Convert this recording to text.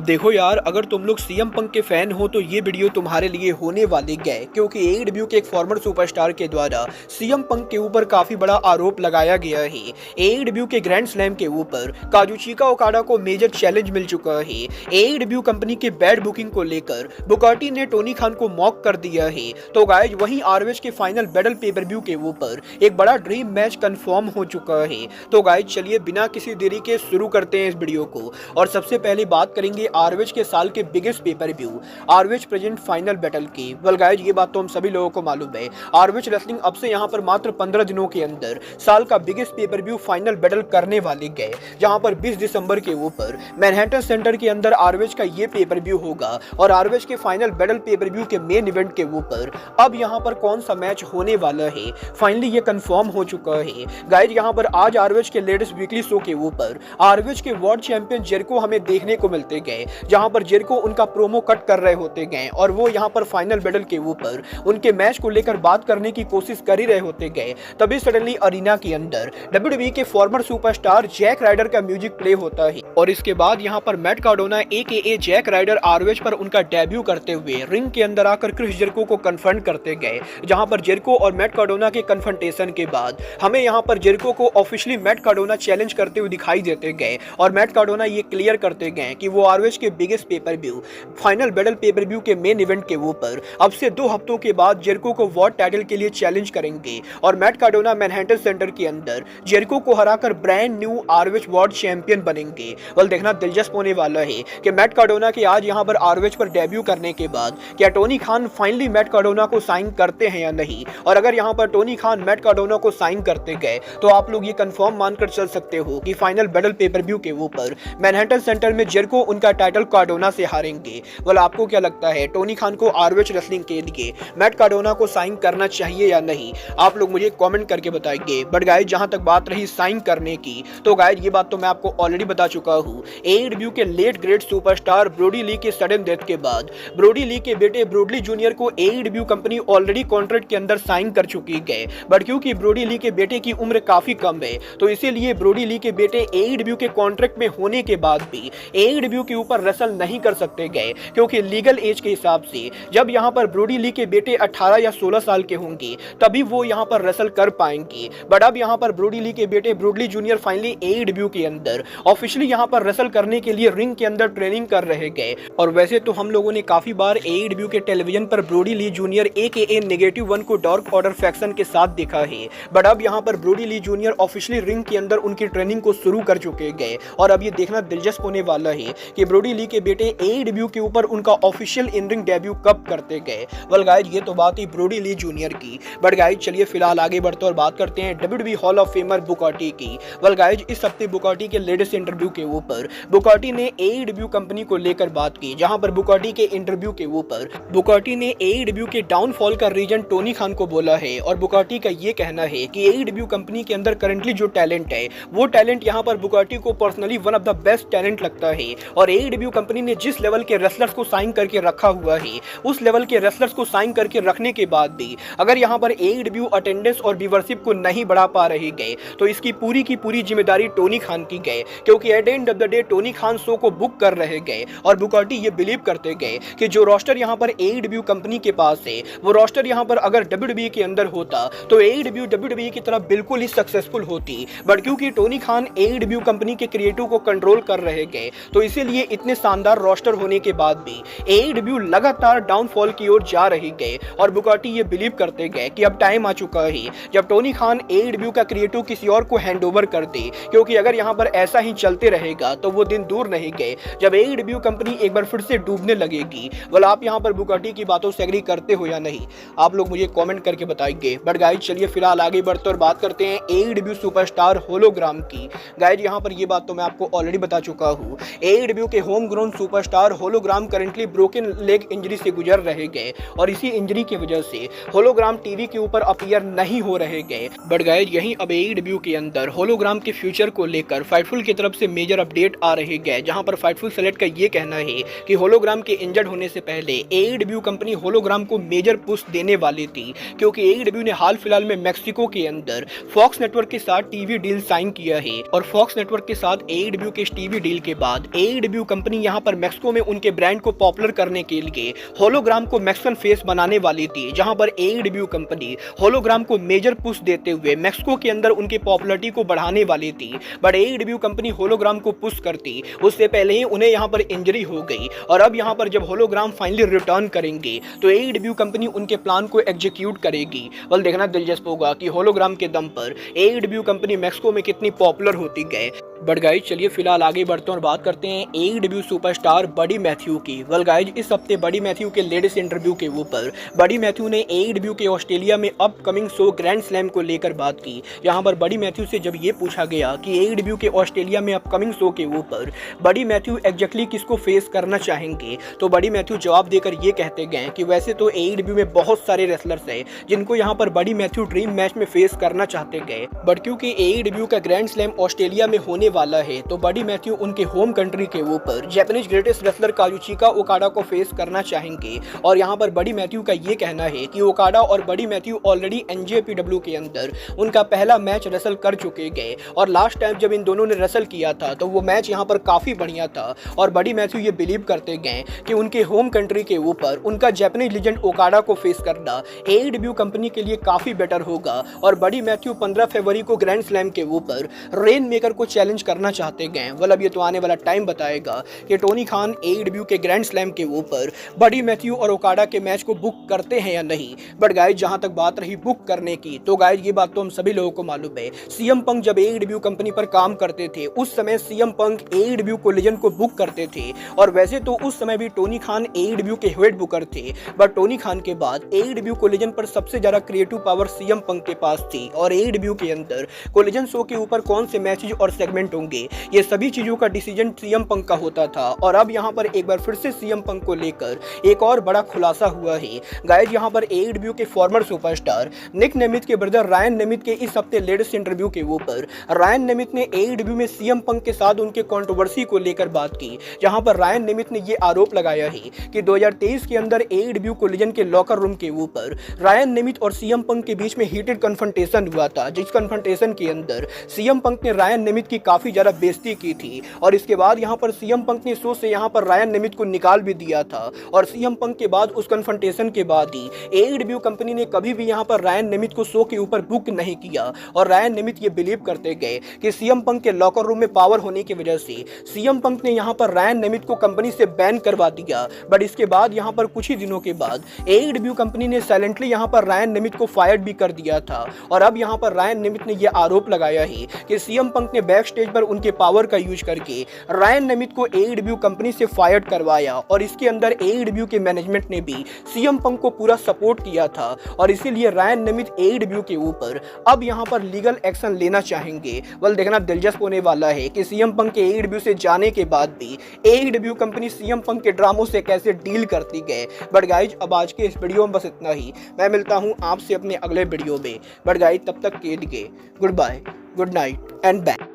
अब देखो यार, अगर तुम लोग सीएम पंक के फैन हो तो ये वीडियो तुम्हारे लिए होने वाले गए, क्योंकि एईडब्ल्यू के एक फॉर्मर सुपरस्टार के द्वारा सीएम पंक के ऊपर काफी बड़ा आरोप लगाया गया है। एईडब्ल्यू के ग्रैंड स्लैम के ऊपर काजुचिका ओकाडा को मेजर चैलेंज मिल चुका है। एईडब्ल्यू कंपनी के बैड बुकिंग को लेकर बुकाटी ने टोनी खान को मॉक कर दिया है। तो गाइज वहीं आरओएच के फाइनल बैटल पेपर व्यू के ऊपर एक बड़ा ड्रीम मैच कंफर्म हो चुका है। तो गाइज चलिए बिना किसी देरी के शुरू करते हैं इस वीडियो को। और सबसे पहले बात करेंगे आरओएच के साल के biggest pay per view ROH present final battle की। वेल गाइज ये बात तो हम सभी लोगों को मालूम है, आरओएच रेसलिंग अब से यहाँ पर मात्र 15 दिनों के अंदर साल का biggest pay per view final battle करने वाले गए, जहां पर 20 दिसंबर के ऊपर मैनहट्टन सेंटर के अंदर आरओएच का ये पेपर व्यू होगा। और आरओएच के फाइनल बैटल पेपर व्यू के मेन इवेंट के ऊपर अब यहाँ पर कौन सा मैच होने वाला है, फाइनली ये कंफर्म हो चुका है। गाइज यहाँ पर आज आरओएच के लेटेस्ट वीकली शो के ऊपर आरओएच के वर्ल्ड चैंपियन जेरिको हमें देखने को मिलते गए, जहां पर जेरिको उनका प्रोमो कट कर रहे होते गए और वो यहां पर फाइनल बैटल के ऊपर उनके मैच को लेकर बात करने की कोशिश कर ही रहे होते गए। तभी सडनली अरीना के अंदर डब्ल्यूडब्ल्यूई के फॉर्मर सुपरस्टार जैक राइडर का म्यूजिक प्ले होता है और इसके बाद यहां पर Matt Cardona AKA Jack Ryder ROH पर उनका डेब्यू करते हुए रिंग के अंदर आकर क्रिस जेरिको को कन्फ्रंट करते गए, जहां पर जेरिको और मैट कार्डोना के कन्फ्रंटेशन के बाद हमें यहां पर जेरिको को ऑफिशियली मैट कार्डोना चैलेंज करते हुए दिखाई देते गए और मैट कार्डोना ये क्लियर करते गए कि वो आरओएच के biggest pay per view final battle pay per view के मेन इवेंट के ऊपर अब से 2 हफ्तों के बाद जेरिको को वर्ल्ड टाइटल के लिए चैलेंज करेंगे और मैट कार्डोना मैनहट्टन सेंटर के अंदर जेरिको को हराकर brand new ROH world champion बनेंगे। वेल देखना दिलचस्प होने वाला है कि मैट कार्डोना के आज यहां पर आरओएच पर डेब्यू करने के बाद क्या Tony Khan finally Matt Cardona को साइन करते हैं या नहीं। और अगर यहां पर टोनी खान मैट कार्डोना को साइन करते गए तो आप लोग ये कंफर्म मानकर चल सकते हो कि फाइनल बैटल पेपर व्यू के ऊपर मैनहट्टन सेंटर में जेरिको उनका टाइटल कार्डोना से हारेंगे। वेल आपको क्या लगता है, टोनी खान को आरओएच रेसलिंग के लिए मैट कार्डोना को साइन करना चाहिए या नहीं, आप लोग मुझे कमेंट करके बताएंगे। बट गाइज जहां तक बात रही साइन करने की, तो गाइज ये बात तो मैं आपको ऑलरेडी बता चुका हूं। एईडब्ल्यू के लेट ग्रेट सुपरस्टार ब्रोडी ली के सडन डेथ के बाद ब्रोडी ली के बेटे ब्रोडली जूनियर को एईडब्ल्यू कंपनी ऑलरेडी कॉन्ट्रैक्ट के अंदर साइन कर चुकी है। बट क्योंकि ब्रोडी ली के बेटे की उम्र काफी कम है, तो इसीलिए ब्रोडी ली के बेटे एईडब्ल्यू के कॉन्ट्रैक्ट में होने के बाद भी एईडब्ल्यू के ऊपर रेसल नहीं कर सकते गए, क्योंकि लीगल एज के हिसाब से जब यहां पर ब्रोडी ली के बेटे 18 या 16 साल के होंगे तभी वो यहां पर रेसल कर पाएंगे। बट अब यहां पर ब्रोडी ली के बेटे ब्रोडली जूनियर फाइनली एईडब्ल्यू के अंदर ऑफिशियली यहां पर रेसल करने के लिए रिंग के अंदर ट्रेनिंग कर रहे गए। और वैसे तो हम लोगों ने काफी बार एईडब्ल्यू के टेलीविजन पर ब्रोडी ली जूनियर एकेए नेगेटिव वन को डार्क ऑर्डर फैक्शन के साथ देखा है। बट अब यहां पर ब्रोडी ली जूनियर ऑफिशियली रिंग के अंदर उनकी ट्रेनिंग को शुरू कर चुके गए और अब ये देखना दिलचस्प होने वाला है कि ब्रोडी ली के बेटे एईडब्ल्यू के ऊपर उनका ऑफिशियल इन रिंग डेब्यू कब करते गए। वेल गाइज ये तो बात ही ब्रोडी ली जूनियर की। बट गाइज चलिए फिलहाल आगे बढ़ते और बात करते हैं WWE hall of famer Bugatti की। वेल गाइज इस हफ्ते बुकाटी के लेटेस्ट इंटरव्यू के ऊपर बुकाटी ने एईडब्ल्यू कंपनी को लेकर बात की, जहां पर बुकाटी के इंटरव्यू के ऊपर बुकाटी ने एईडब्ल्यू के डाउनफॉल का रीजन टोनी खान को बोला है। और बुकाटी का ये कहना है कि एईडब्ल्यू कंपनी के अंदर करंटली जो टैलेंट है वो टैलेंट यहां पर बुकाटी को personally one of the best talent लगता है। और एईडब्ल्यू कंपनी ने जिस लेवल के रेसलर्स को साइन करके रखा हुआ है, उस लेवल के रेसलर्स को साइन करके रखने के बाद भी अगर यहां पर एईडब्ल्यू अटेंडेंस और व्यूअरशिप को नहीं बढ़ा पा रहे गए तो इसकी पूरी की पूरी जिम्मेदारी टोनी खान की गए, क्योंकि at end of the day Tony Khan show को बुक कर रहे गए और बुकाटी ये बिलीव करते गए कि जो रोस्टर यहां पर एईडब्ल्यू कंपनी के पास है वो रोस्टर यहां पर अगर डब्ल्यूडब्ल्यूई के अंदर होता तो एईडब्ल्यू डब्ल्यूडब्ल्यूई की तरफ बिल्कुल ही सक्सेसफुल होती। बट क्योंकि टोनी खान एईडब्ल्यू कंपनी के क्रिएटिव को कंट्रोल कर रहे गए तो इसीलिए इतने शानदार रोस्टर होने के बाद भी एईडब्ल्यू लगातार डाउनफॉल की ओर जा रही गए। और बुकाटी ये बिलीव करते गए कि अब टाइम आ चुका है जब टोनी खान एईडब्ल्यू का क्रिएटिव किसी और को हैंडओवर कर दे, क्योंकि अगर यहां पर ऐसा ही चलते रहेगा तो वो दिन दूर नहीं गए जब एईडब्ल्यू कंपनी एक बार फिर से डूबने लगेगी। वेल आप यहां पर बुकाटी की बातों से एग्री करते हो या नहीं, आप लोग मुझे कमेंट करके बताएंगे। बट गाइज चलिए फिलहाल आगे बढ़ते और बात करते हैं एईडब्ल्यू सुपरस्टार होलोग्राम की। गाइज यहां पर ये बात तो मैं आपको ऑलरेडी बता चुका हूं, एईडब्ल्यू के home ground superstar hologram currently broken leg injury से गुजर रहे गए और इसी इंजरी की वजह से होलोग्राम टीवी के ऊपर अपीयर नहीं हो रहे गए। बट गाइज यहीं अब एईडब्ल्यू के अंदर होलोग्राम के फ्यूचर को लेकर फाइटफुल की तरफ से मेजर अपडेट आ रहे गए, जहां पर फाइटफुल सेलेक्ट का ये कहना है कि होलोग्राम के इंजर्ड होने से पहले एईडब्ल्यू कंपनी होलोग्राम को मेजर पुश देने वाली थी, क्योंकि एईडब्ल्यू ने हाल फिलहाल में मैक्सिको के अंदर फॉक्स नेटवर्क के साथ टीवी डील साइन किया है और फॉक्स नेटवर्क के साथ एईडब्ल्यू के टीवी डील के बाद एईडब्ल्यू कंपनी यहाँ पर मैक्सिको में उनके ब्रांड को पॉपुलर करने के लिए होलोग्राम को मैक्सिकन फेस बनाने वाली थी, जहां पर AEW कंपनी होलोग्राम को मेजर पुश देते हुए मैक्सिको के अंदर उनकी पॉपुलरिटी को बढ़ाने वाली थी। बट AEW कंपनी होलोग्राम को पुश करती उससे पहले ही उन्हें यहाँ पर इंजरी हो गई, और अब यहाँ पर जब होलोग्राम फाइनली रिटर्न करेंगे तो AEW कंपनी उनके प्लान को एग्जीक्यूट करेगी। वेल, देखना दिलचस्प होगा कि होलोग्राम के दम पर AEW कंपनी मैक्सिको में कितनी पॉपुलर होती गए। बट गाइज चलिए फिलहाल आगे बढ़ते हैं और बात करते हैं AEW सुपरस्टार बडी मैथ्यू की। वेल गाइज, इस हफ्ते बडी मैथ्यू के लेटेस्ट इंटरव्यू के ऊपर बडी मैथ्यू ने AEW के ऑस्ट्रेलिया में अपकमिंग शो ग्रैंड स्लैम को लेकर बात की। यहाँ पर बडी मैथ्यू से जब ये पूछा गया कि AEW के ऑस्ट्रेलिया में अपकमिंग शो के ऊपर बडी मैथ्यू एग्जैक्टली किसको फेस करना चाहेंगे, तो बडी मैथ्यू जवाब देकर ये कहते गए कि वैसे तो AEW में बहुत सारे रेसलर्स हैं जिनको यहाँ पर बडी मैथ्यू ड्रीम मैच में फेस करना चाहते गए, बट क्योंकि AEW का ग्रैंड स्लैम ऑस्ट्रेलिया में होने वाला है तो बडी मैथ्यू उनके होम कंट्री के ऊपर जापानीज ग्रेटेस्ट रेसलर काजुचिका ओकाडा को फेस करना चाहेंगे। और यहाँ पर बडी मैथ्यू का ये कहना है कि ओकाडा और बडी मैथ्यू ऑलरेडी NJPW के अंदर उनका पहला मैच रेसल कर चुके गए, और लास्ट टाइम जब इन दोनों ने रेसल किया था तो वो मैच यहाँ पर काफी बढ़िया था। और बडी मैथ्यू ये बिलीव करते गए कि उनके होम कंट्री के ऊपर उनका जापानीज लीजेंड ओकाडा को फेस करना AEW कंपनी के लिए काफी बेटर होगा। और बडी मैथ्यू 15 फरवरी को ग्रैंड स्लैम के ऊपर रेन मेकर को चैलेंज करना चाहते गए। वेल, अब ये तो आने वाला टाइम बताएगा कि टोनी खान AEW के ग्रैंड स्लैम के ऊपर बडी मैथ्यू और ओकाडा के मैच को बुक करते हैं या नहीं। बट गाइज, जहां तक बात रही बुक करने की, तो गाइज ये बात तो हम सभी लोगों को मालूम है, CM पंक जब AEW कंपनी पर काम करते थे उस समय CM पंक AEW कोलिजन को बुक करते थे। और वैसे तो उस समय भी टोनी खान AEW के हेड बुकर थे, बट टोनी खान के बाद AEW कोलिजन पर सबसे ज्यादा क्रिएटिव पावर CM पंक के पास थी। और AEW के अंदर कोलिजन शो के ऊपर कौन से मैचेज और सेगमेंट होंगे, ये सभी चीजों का डिसीजन CM पंक का होता था। और अब यहाँ पर एक बार फिर से CM पंक को लेकर एक और बड़ा खुलासा हुआ है। गाइज, यहाँ पर AEW के फॉर्मर सुपरस्टार निक नेमिथ के ब्रदर रायन नेमिथ के इस हफ्ते लेटेस्ट इंटरव्यू के ऊपर रायन नेमिथ ने AEW में CM पंक के साथ उनके कंट्रोवर्सी को लेकर बात की, जहां पर रायन नेमिथ ने ये आरोप लगाया है कि 2023 के अंदर AEW कोलिजन के लॉकर रूम के ऊपर रायन नेमिथ और CM पंक के बीच में हीटेड कन्फ्रंटेशन हुआ था, जिस कन्फ्रंटेशन के अंदर CM पंक ने रायन नेमिथ की काफी ज्यादा बेइज्जती की थी। और इसके बाद यहाँ पर CM पंक ने शो से यहाँ पर रायन नेमिथ को निकाल भी दिया था। और CM पंक के बाद उस कन्फ्रंटेशन के बाद ही AEW कंपनी ने कभी भी यहाँ पर रायन नेमिथ को शो के ऊपर बुक नहीं किया। और रायन नेमिथ ये बिलीव करते गए कि CM पंक के लॉकर रूम में पावर होने की वजह से CM पंक ने यहाँ पर रायन नेमिथ को कंपनी से बैन करवा दिया। बट इसके बाद यहाँ पर कुछ ही दिनों के बाद AEW कंपनी ने साइलेंटली यहाँ पर रायन नेमिथ को फायर भी कर दिया था। और अब यहाँ पर रायन नेमिथ ने यह आरोप लगाया है कि CM पंक ने बैक स्टेज पर उनके पावर का यूज करके रायन नेमिथ को AEW कंपनी से फायर करवाया। और इसके अंदर AEW के मैनेजमेंट ने भी CM पंक को पूरा सपोर्ट किया था। और इसीलिए रायन नेमिथ AEW के ऊपर अब यहाँ पर लीगल एक्शन लेना चाहेंगे। वेल, देखना दिलचस्प होने वाला है कि CM पंक के AEW से जाने के बाद भी AEW कंपनी CM पंक के ड्रामों से कैसे डील करती गए। बट गाइज, अब आज के इस वीडियो में बस इतना ही। मैं मिलता हूँ आपसे अपने अगले वीडियो में। बट गाइज, तब तक के लिए goodbye, good night and back.